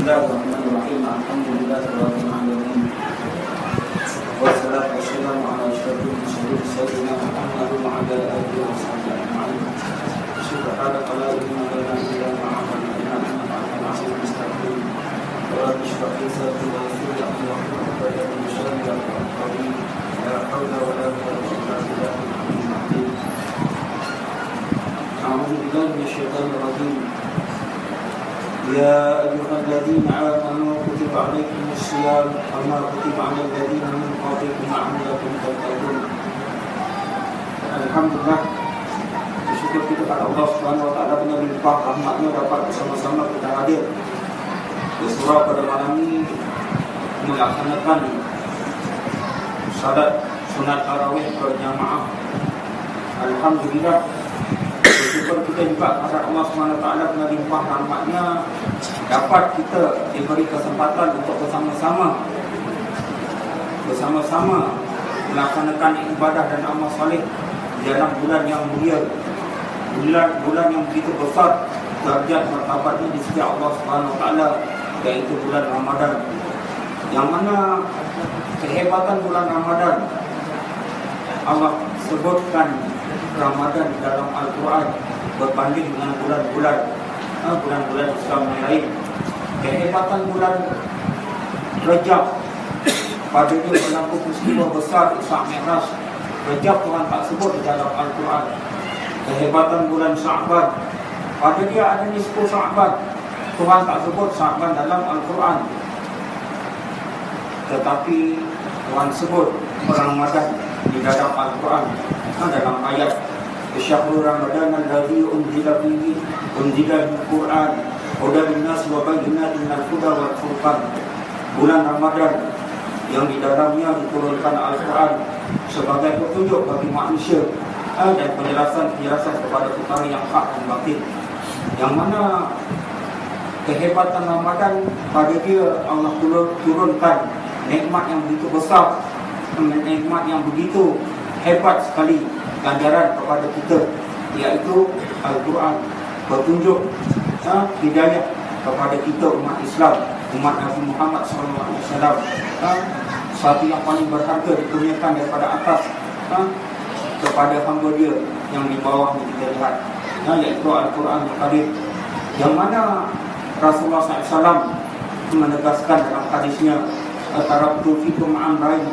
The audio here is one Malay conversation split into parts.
Bismillahirrahmanirrahim. Alhamdulillahirabbil alamin. Wassalatu wassalamu ala asyrafil mursalin sayyidina Muhammadin wa ala alihi washabbihi ajma'in. Subhanaka la ilma lana illa ma 'allamtana innaka antal alimul hakim. Wa rabbi shrah li sadri wa yassir li amri wahlul 'uqdatam min lisani yafqahu qawli. La hawla wa la quwwata illa billah. A'udzu billahi minasyaitonir rajim. Ya ayyuhalladzina amanu kutiba 'alaikumus shiyam kama kutiba 'alal ladzina min qablikum la'allakum tattaqun. Alhamdulillah, bersyukur kita kepada Allah Subhanahu wa taala dengan limpah rahmatnya dapat bersama-sama kita hadir bersurau pada malam ini melaksanakan salat sunat tarawih berjamaah. Alhamdulillah, bersyukur kita juga kepada Allah SWT dengan limpah rahmatnya dapat kita diberi kesempatan untuk bersama-sama melaksanakan ibadah dan amal soleh di dalam bulan yang mulia, bulan yang begitu besar derajat martabatnya di sisi Allah SWT, yaitu bulan Ramadan, yang mana kehebatan bulan Ramadan Allah sebutkan Ramadan di dalam Al-Quran berbanding dengan bulan-bulan Islam yang lain. Kehebatan bulan Rajab, pada dia berlaku peristiwa besar Isra Mi'raj. Rajab Tuhan tak sebut di dalam Al-Quran. Kehebatan bulan Sya'ban, pada dia ada nisfu Sya'ban, Tuhan tak sebut Sya'ban dalam Al-Quran, tetapi Tuhan sebut Ramadan di dalam Al-Quran dalam ayat Syahrul Ramadan alladzi unzila fihi al-Quran hudan lin-nas wa bayyinatin minal huda wal furqan. Bulan Ramadan yang di dalamnya diturunkan Al-Quran sebagai petunjuk bagi manusia dan penjelasan kepada perkara yang hak dan batil. Yang mana kehebatan Ramadan, pada dia Allah turunkan nikmat yang begitu besar, nikmat yang begitu hebat sekali ganjaran kepada kita, yaitu Al-Quran, petunjuk hidayah kepada kita umat Islam, umat Nabi Muhammad SAW, satu yang paling berharga dikurniakan daripada atas kepada hamba dia yang di bawah kita lihat, yaitu Al-Quran Al-Karim, yang mana Rasulullah SAW menegaskan dalam hadisnya, taraktu fikum amrayn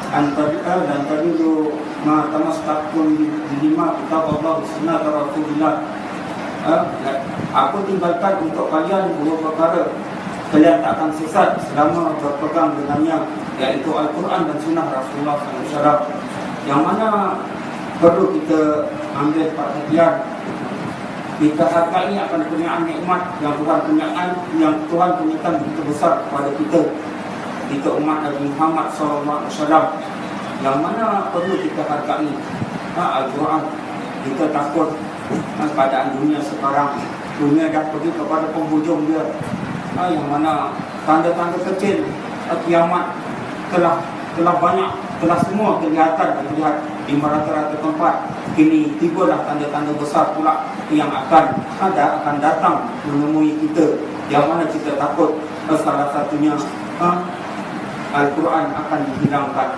dan tadi itu matamastakun lima kitab Allah sunnah Rasulullah. Aku tinggalkan untuk kalian dua perkara, kalian tak akan sesat selama berpegang dengannya, yaitu Al-Quran dan sunnah Rasulullah SAW. Yang mana perlu kita ambil perhatian, kita hargai akan kurniaan nikmat yang Tuhan kurniakan begitu besar kepada kita umat Nabi Muhammad SAW, yang mana perlu kita hargai Al-Quran. Kita takut keadaan dunia sekarang, dunia dah pergi kepada penghujung dia, yang mana tanda-tanda kecil kiamat telah banyak, telah semua kelihatan dilihat di rata-rata tempat. Kini tibalah tanda-tanda besar pula yang akan datang menemui kita, yang mana kita takut salah satunya Al-Quran akan dihilangkan.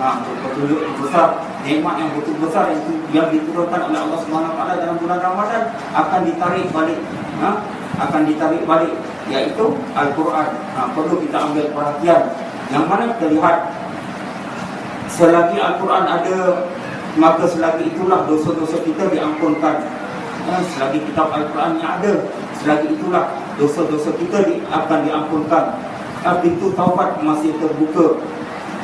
Petunjuk besar, nikmat yang betul besar yang diturunkan oleh Allah SWT dalam bulan Ramadan akan ditarik balik, yaitu Al-Quran. Perlu kita ambil perhatian, yang mana kita lihat selagi Al-Quran ada, maka selagi itulah dosa-dosa kita diampunkan. Selagi kitab Al-Quran yang ada, selagi itulah dosa-dosa kita akan diampunkan. Pintu taubat masih terbuka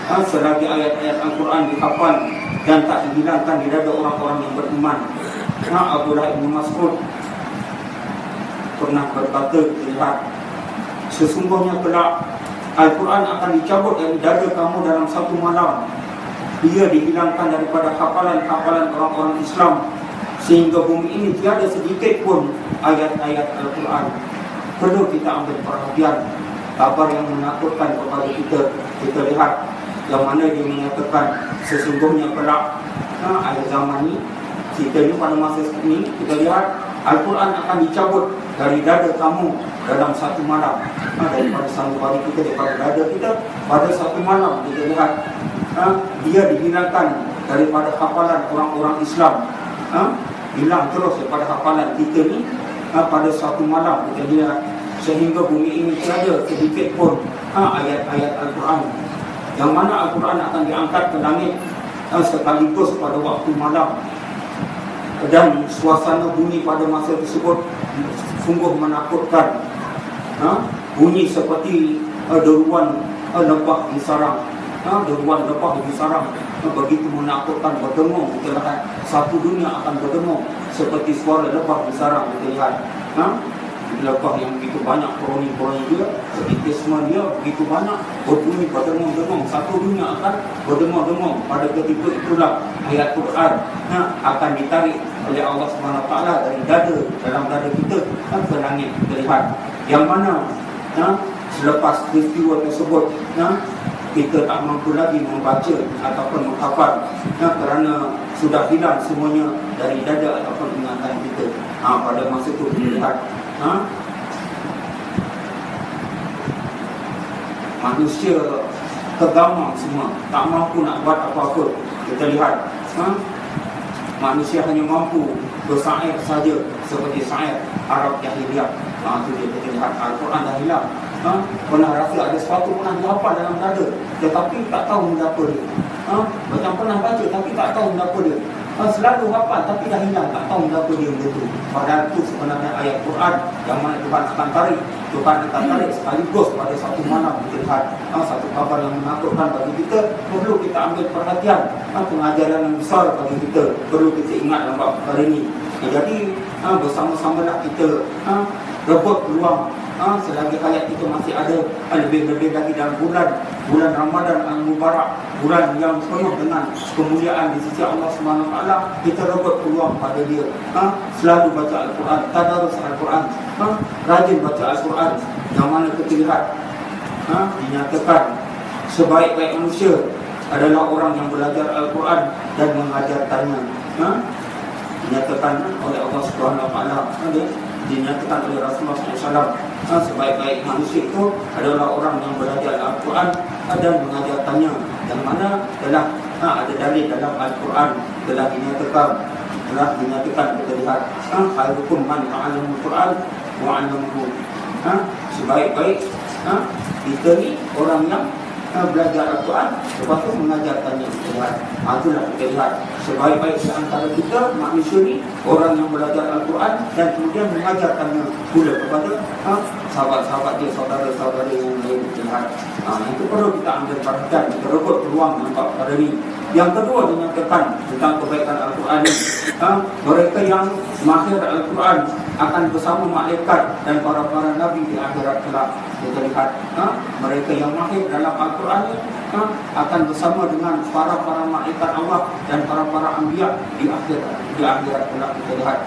selagi ayat-ayat Al-Quran dihafal dan tak dihilangkan di dada orang-orang yang beriman. Abdullah bin Mas'ud pernah berkata, lihat, sesungguhnya kelak Al-Quran akan dicabut dari dada kamu dalam satu malam. Ia dihilangkan daripada hafalan-hafalan orang-orang Islam, sehingga bumi ini tiada sedikit pun ayat-ayat Al-Quran. Perlu kita ambil perhatian. Kabar yang menakutkan kepada kita lihat, yang mana dia menyatakan sesungguhnya kelak akhir zaman ini, kita ni pada masa ini kita lihat Al-Quran akan dicabut dari dada kamu dalam satu malam. Daripada sanubari kita, daripada dada kita, pada satu malam kita lihat dia dihilangkan daripada hafalan orang-orang Islam. Hilang terus daripada hafalan kita ni pada satu malam kita lihat, sehingga bumi ini tiada sedikit pun ayat-ayat Al-Quran, yang mana Al-Quran akan diangkat ke langit sekaligus pada waktu malam. Dan suasana bunyi pada masa tersebut sungguh menakutkan. Bunyi seperti deruan lebah di sarang. Deruan lebah di sarang begitu menakutkan, berdengung. Kita lihat satu dunia akan berdengung seperti suara lebah di sarang. Kita lihat lebah yang begitu banyak, koloni-koloni dia, sekitisme dia begitu banyak, berbunyi berdengung-dengung. Satu dunia akan berdengung-dengung. Pada ketika itulah ayat Quran akan ditarik oleh Allah SWT dari dada, dalam dada kita ke langit. Kita lihat yang mana selepas peristiwa tersebut kita tak mampu lagi membaca ataupun menghafal kerana sudah hilang semuanya dari dada ataupun ingatan kita. Pada masa itu kita lihat manusia tergamang semua, tak mampu nak buat apa-apa. Kita lihat manusia hanya mampu bersair saja seperti sair Arab Jahiliyah. Itu dia, kita lihat Al-Quran dah hilang. Pernah rasa ada sesuatu pernah dihafal dalam dada, tetapi tak tahu benda apa dia. Macam pernah baca tapi tak tahu benda apa dia. Selalu hafal tapi dah hilang, tak tahu benda apa dia benda tu. Padahal itu sebenarnya ayat Quran yang mana Tuhan akan tarik. Tuhan akan tarik sekaligus pada satu malam. Kita lihat satu kabar yang menakutkan bagi kita. Perlu kita ambil perhatian, pengajaran yang besar bagi kita. Perlu kita ingat dalam perkara ini. Jadi bersama-samalah kita rebut peluang selagi hayat kita masih ada, lebih-lebih lagi dalam bulan Ramadan Al-Mubarak, bulan yang penuh dengan kemuliaan di sisi Allah SWT. Kita rebut peluang pada dia. Selalu baca Al-Quran, tadarus Al-Quran, rajin baca Al-Quran. Yang mana kita lihat dinyatakan sebaik-baik manusia adalah orang yang belajar Al-Quran dan mengajarkannya. Dinyatakan oleh Allah SWT, dinyatakan oleh Rasulullah SAW, sebaik-baik manusia itu adalah orang yang belajar Al-Quran dan mengajarkannya. Yang mana telah ada dalil dalam Al-Quran, telah dinyatakan kita lihat khairukum man ta'allama Al-Quran wa 'allamahu. Sebaik-baik kita ni orang yang belajar Al-Quran lepas tu mengajarkannya. Kita lihat itulah kita lihat sebaik-baik di antara kita manusia ni orang yang belajar Al-Quran dan kemudian mengajarkannya pula kepada sahabat-sahabat dia, saudara-saudara yang lain. Kita lihat itu perlu kita ambil perhatian, kita rebut peluang nampak pada ni. Yang kedua dinyatakan tentang kebaikan Al-Quran ni, mereka yang mahir Al-Quran akan bersama malaikat dan para nabi di akhirat kelak. Kita lihat mereka yang mahir dalam Al-Quran ni akan bersama dengan para malaikat Allah dan para anbiya di akhirat kelak. Kita lihat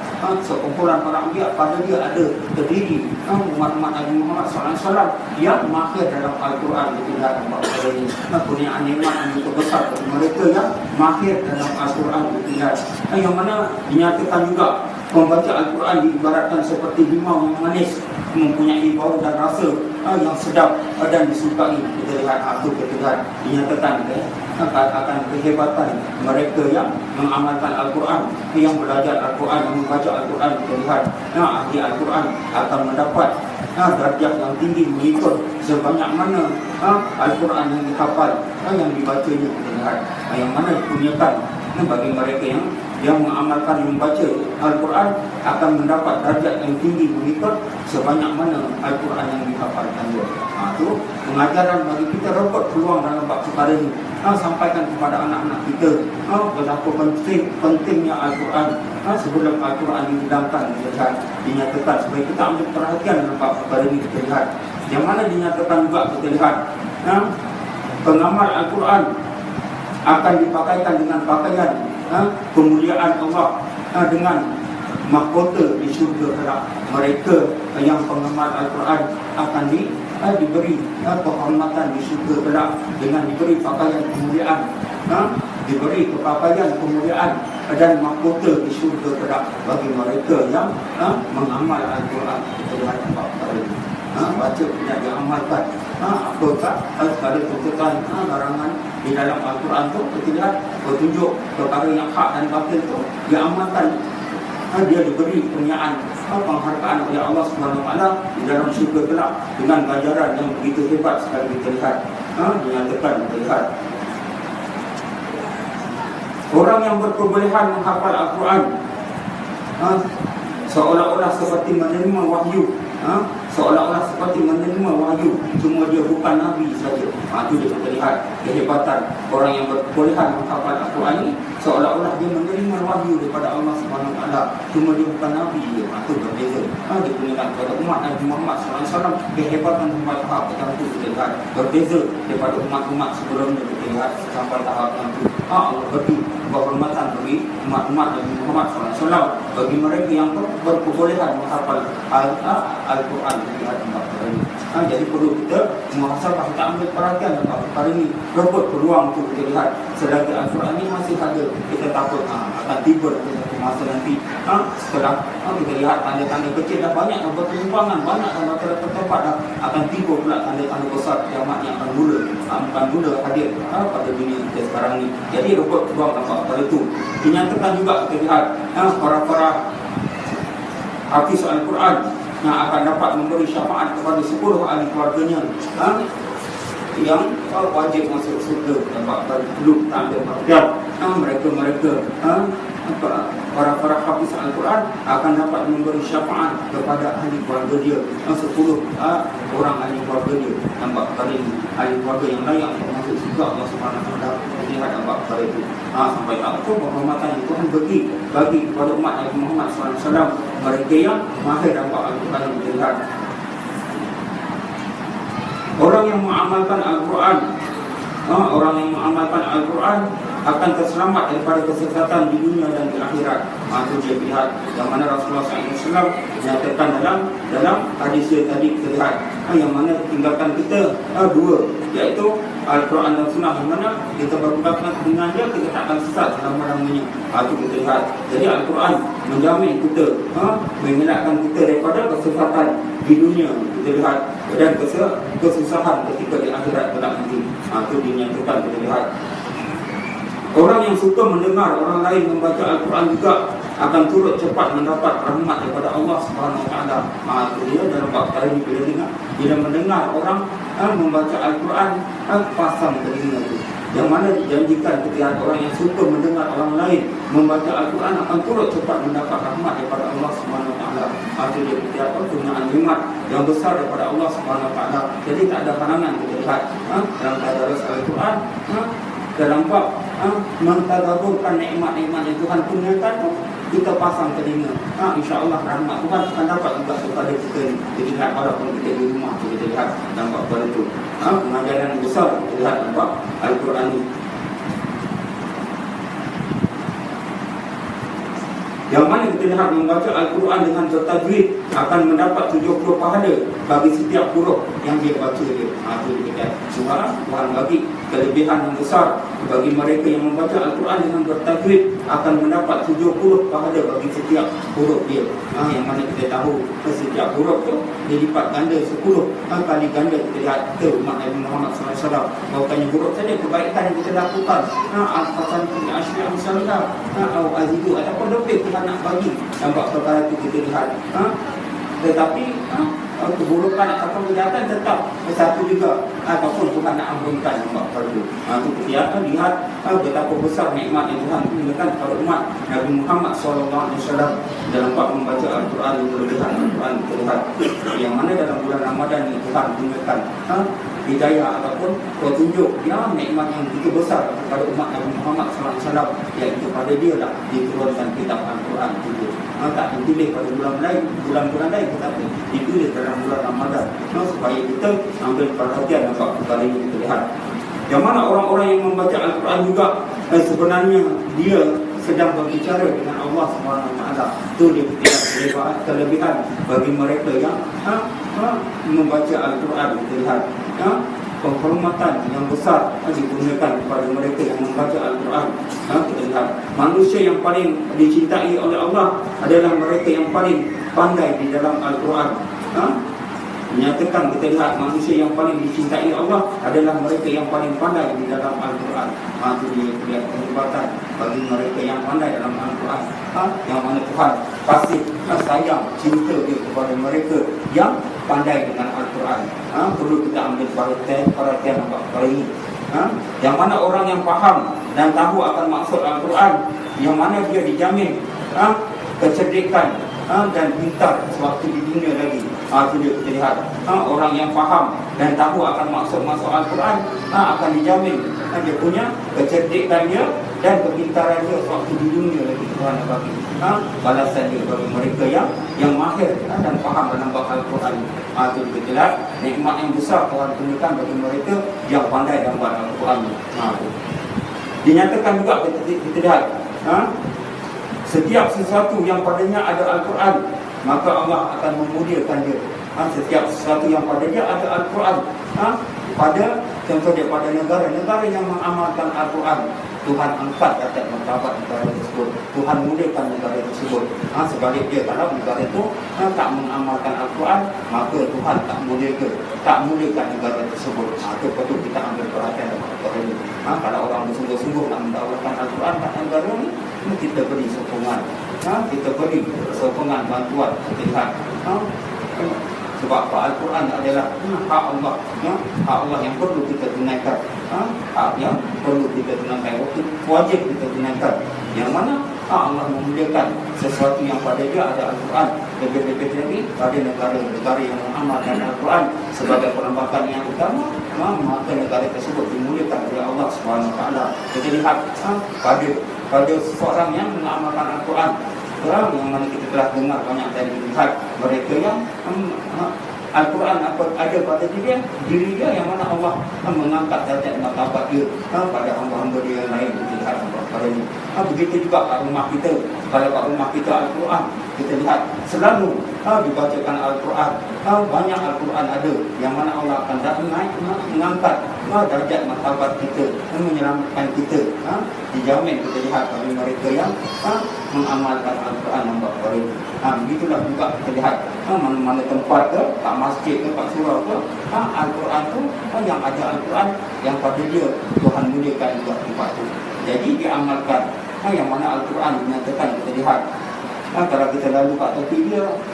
sekumpulan para anbiya, pada dia ada terdiri umat Nabi Muhammad SAW yang mahir dalam Al-Quran. Kita lihat pada ini kurniaan nikmat yang begitu besar bagi mereka yang mahir dalam Al-Quran. Kita lihat yang mana dinyatakan juga membaca Al-Quran diibaratkan seperti limau yang manis, mempunyai bau dan rasa yang sedap dan disukai. Kita lihat itu kita dinyatakan akan kehebatan mereka yang mengamalkan Al-Quran, yang belajar Al-Quran, yang membaca Al-Quran. Kita lihat ahli Al-Quran akan mendapat darjah yang tinggi mengikut sebanyak mana Al-Quran yang dihafal, yang dibacanya. Kita lihat yang mana dipunyakan bagi mereka yang mengamalkan, yang membaca Al-Quran akan mendapat darjat yang tinggi mengikut sebanyak mana Al-Quran yang dihafalkan dia. Itu pengajaran bagi kita, rebut peluang dalam bab perkara ini. Sampaikan kepada anak-anak kita betapa pentingnya Al-Quran. Sebelum Al-Quran dihilangkan, dinyatakan supaya kita ambil perhatian dalam bab perkara ini. Kita lihat yang mana dinyatakan juga, kita lihat pengamal Al-Quran akan dipakaikan dengan pakaian kemuliaan Allah, dengan mahkota di syurga kelak. Mereka yang pengamal Al-Quran akan diberi kehormatan di syurga kelak dengan diberi pakaian kemuliaan, diberi pakaian kemuliaan dan mahkota di syurga kelak bagi mereka yang mengamal Al-Quran. Kita lihat apa ini. baca tidak diamalkan. Apakah pada tuntutan larangan di dalam Al-Quran tu kita lihat petunjuk perkara yang hak dan batil tu diamalkan. Dia diberi penghargaan oleh Allah Subhanahu Wa Taala di dalam syurga kelak dengan ganjaran yang begitu hebat sekali kita lihat. Dinyatakan kita lihat orang yang berkebolehan menghafal Al-Quran seolah-olah seperti menerima wahyu, seolah-olah seperti menerima wahyu, cuma dia bukan Nabi saja. Itu dia kita lihat kehebatan orang yang berkebolehan menghafal Al-Quran ini, seolah-olah dia menerima wahyu daripada Allah Subhanahu Wa Taala, cuma dia bukan Nabi dia. Itu berbeza. Dia gunakan kepada umat Nabi Muhammad SAW kehebatan sampai tahap yang itu kita lihat berbeza daripada umat-umat sebelumnya kita lihat sampai tahap yang itu. Allah beri kehormatan bagi umat-umat Nabi Muhammad SAW, bagi mereka yang berkebolehan menghafal Al-Quran. Jadi perlu kita muhasabah, kita ambil perhatian tentang perkara ini. Rebut peluang untuk kita lihat selagi Al-Quran ini masih ada. Kita takut akan tiba masa nanti setelah kita lihat tanda-tanda kecil dah banyak, dah berkelimpangan, banyak tanda-tanda tempat dah akan tiba pula tanda-tanda besar kiamat yang akan mula hadir pada dunia kita sekarang ni. Jadi rebut peluang tentang perkara itu. Dinyatakan juga kita lihat para hafiz Al-Quran yang akan dapat memberi syafaat kepada 10 ahli keluarganya yang wajib masuk surga. Nampak belum tak ada perhatian mereka para hafiz Al-Quran akan dapat memberi syafaat kepada ahli keluarga dia, 10 orang ahli keluarga dia. Nampak kali ini ahli keluarga yang layak untuk masuk surga Allah Subhanahu Wa Taala. Lihat nampak kali itu sampai apa penghormatan yang Tuhan bagi kepada umat Nabi Muhammad SAW, mereka yang mahir nampak Al-Quran. Kita lihat orang yang mengamalkan Al-Quran, orang yang mengamalkan Al-Quran akan terselamat daripada kesesatan di dunia dan di akhirat. Itu dia lihat yang mana Rasulullah SAW menyatakan dalam hadis dia tadi kita lihat yang mana tinggalkan kita dua, iaitu Al-Quran dan Sunnah, yang mana kita berpegang dengan dia kita tak akan sesat selama-lamanya. Itu kita lihat. Jadi Al-Quran menjamin kita, mengelakkan kita daripada kesesatan di dunia kita lihat dan kesusahan ketika di akhirat kelak nanti. Itu dinyatakan kita lihat. Orang yang suka mendengar orang lain membaca Al-Quran juga akan turut cepat mendapat rahmat daripada Allah Subhanahu Wa Taala. Itu dia dalam perkara ini bila mendengar orang membaca Al-Quran, pasang telinga itu. Yang mana dijanjikan ketika orang yang suka mendengar orang lain membaca Al-Quran akan turut cepat mendapat rahmat daripada Allah Subhanahu Wa Taala. Itu dia ketika penggunaan nikmat yang besar daripada Allah Subhanahu Wa Taala. Jadi tak ada halangan kita lihat dalam tadarus Al-Quran. Kita nampak mentadaburkan nikmat-nikmat yang Tuhan kurniakan tu, kita pasang telinga. InsyaAllah rahmat Tuhan akan dapat juga kepada kita ni. Kita lihat walaupun kita di rumah, kita lihat nampak pada tu pengajaran besar. Kita lihat nampak Al-Quran ni, yang mana kita lihat membaca Al-Quran dengan bertajwid akan mendapat 70 pahala bagi setiap huruf yang dia baca dia. Itu kita surah Tuhan bagi kelebihan yang besar bagi mereka yang membaca Al-Quran dengan bertajwid akan mendapat 70 pahala bagi setiap huruf dia. Yang mana kita tahu setiap huruf tu dilipat ganda 10 kali ganda. Kita lihat kita umat Nabi Muhammad SAW, bukannya huruf saja kebaikan yang kita lakukan, al-fasan punya asyri amsalnya atau azidu ataupun lebih Tuhan nak bagi. Nampak perkara itu kita lihat. Tetapi keburukan ataupun kejahatan tetap satu juga, ataupun Tuhan nak ampunkan. Nampak perkara itu. Itu kita lihat betapa besar nikmat yang Tuhan berikan kepada umat Nabi Muhammad SAW dalam bab membaca Al-Quran yang berlebihan. Al-Quran terlihat yang mana dalam bulan Ramadan ini Tuhan berikan hidayah ataupun petunjuk nikmat yang begitu besar kepada umat Nabi Muhammad SAW, iaitu pada dia lah diturunkan kitab Al-Quran itu. Tak dipilih pada bulan-bulan lain, tetapi dipilih dalam bulan Ramadan supaya kita ambil perhatian nampak perkara ini kita lihat. Yang mana orang-orang yang membaca Al-Quran juga sebenarnya dia sedang berbicara dengan Allah SWT. Itu dia kelebihan bagi mereka yang membaca Al-Quran. Kita lihat penghormatan yang besar digunakan kepada mereka yang membaca Al-Quran. Kita lihat manusia yang paling dicintai oleh Allah adalah mereka yang paling pandai di dalam Al-Quran. Menyatakan kita lihat manusia yang paling dicintai Allah adalah mereka yang paling pandai di dalam Al-Quran. Itu dia lihat kehebatan bagi mereka yang pandai dalam Al-Quran. Yang mana Tuhan pasti sayang, cinta dia kepada mereka yang pandai dengan Al-Quran. Perlu kita ambil perhatian perkara ini. Yang mana orang yang faham dan tahu akan maksud Al-Quran, yang mana dia dijamin kecerdikan dan pintar sewaktu di dunia lagi. Itu dia kita lihat. Orang yang faham dan tahu akan maksud-maksud Al-Quran akan dijamin dia punya kecerdikan dia dan kepintaran dia sewaktu di dunia lagi. Tuhan nak bagi balasan dia bagi mereka yang mahir dan faham dalam bab Al-Quran. Itu kita lihat nikmat yang besar Tuhan berikan bagi mereka yang pandai dalam bab Al-Quran. Dinyatakan juga kita lihat setiap sesuatu yang padanya ada Al-Quran, maka Allah akan memuliakan dia. Setiap sesuatu yang padanya ada Al-Quran, pada contoh dia pada negara yang mengamalkan Al-Quran, Tuhan angkat darjat martabat negara tersebut, Tuhan muliakan negara tersebut. Sebaliknya kalau negara itu tak mengamalkan Al-Quran, maka Tuhan tak muliakan negara tersebut. Itu patut kita ambil perhatian dalam perkara ini. Kalau orang bersungguh-sungguh nak mendakwakan Al-Quran kat negara ini, kita beri sokongan, kita beri sokongan bantuan. Kita lihat sebab Al-Quran adalah hak Allah, hak Allah yang perlu kita tunaikan, hak yang perlu kita tunaikan, wajib kita tunaikan. Yang mana Allah memuliakan sesuatu yang pada dia ada Al-Quran. Lebih-lebih lagi pada negara-negara yang mengamalkan Al-Quran sebagai perlembagaan yang utama, maka negara tersebut dimuliakan oleh Allah SWT. Kita lihat pada seseorang yang mengamalkan Al-Quran, orang yang mana kita telah dengar banyak dari lihat mereka yang Al-Quran ada pada diri dia yang mana Allah mengangkat darjat martabat dia pada hamba-hamba dia yang lain. Kita lihat pada ini. Begitu juga kat rumah kita. Kalau kat rumah kita Al-Quran, kita lihat selalu dibacakan Al-Quran. Banyak Al-Quran ada yang mana Allah akan naik mengangkat darjat martabat kita, menyelamatkan kita. Dijamin kita lihat bagi mereka yang mengamalkan Al-Quran yang baik ini. Begitulah juga kita lihat mana-mana tempat ke, kat masjid ke, kat surau ke, Al-Quran tu yang ada Al-Quran yang pada dia Tuhan muliakan juga tempat tu. Jadi diamalkan. Yang mana Al-Quran menyatakan kita lihat. Kalau kita lalu kat tepi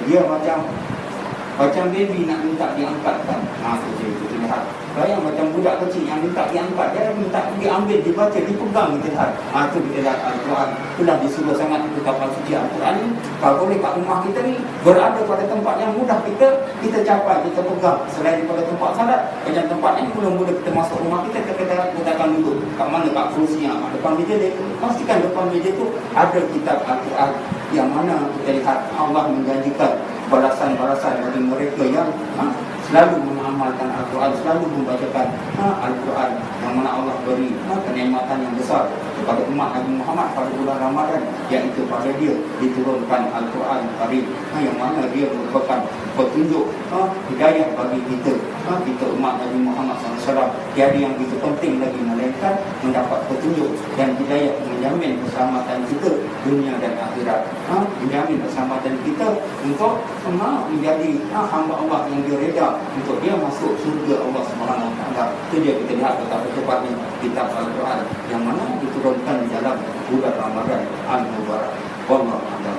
dia macam baby nak minta diangkatkan. Kita lihat. Bayang macam budak kecil yang minta diangkat, dia minta diambil, dibaca, dipegang, kita lihat. Itu kita lihat Al-Quran. Itulah disuruh sangat kita kapal suci Al-Quran ni. Kalau boleh kat rumah kita ni berada pada tempat yang mudah kita capai, kita pegang. Selain daripada tempat salat, macam tempat ni mula-mula kita masuk rumah kita akan duduk. Kat mana? Kat kerusi yang depan meja dia. Pastikan depan meja tu ada kitab Al-Quran. Yang mana kita lihat Allah menjanjikan balasan-balasan bagi mereka yang selalu mengamalkan Al-Quran, selalu membacakan Al-Quran, yang mana Allah beri kenikmatan yang besar kepada umat Nabi Muhammad pada bulan Ramadan, iaitu pada dia diturunkan Al-Quran Karim, yang mana dia merupakan petunjuk hidayah bagi kita umat Nabi Muhammad SAW. Tiada yang begitu penting lagi melainkan mendapat petunjuk dan hidayah, menjamin keselamatan kita dunia dan akhirat, menjamin keselamatan kita untuk menjadi hamba Allah yang direda, untuk dia masuk surga Allah SWT. Itu dia kita lihat betapa cepatnya kitab Al-Quran yang mana diturunkan di dalam bulan Ramadan Al-Mubarak. Wallahu a'lam.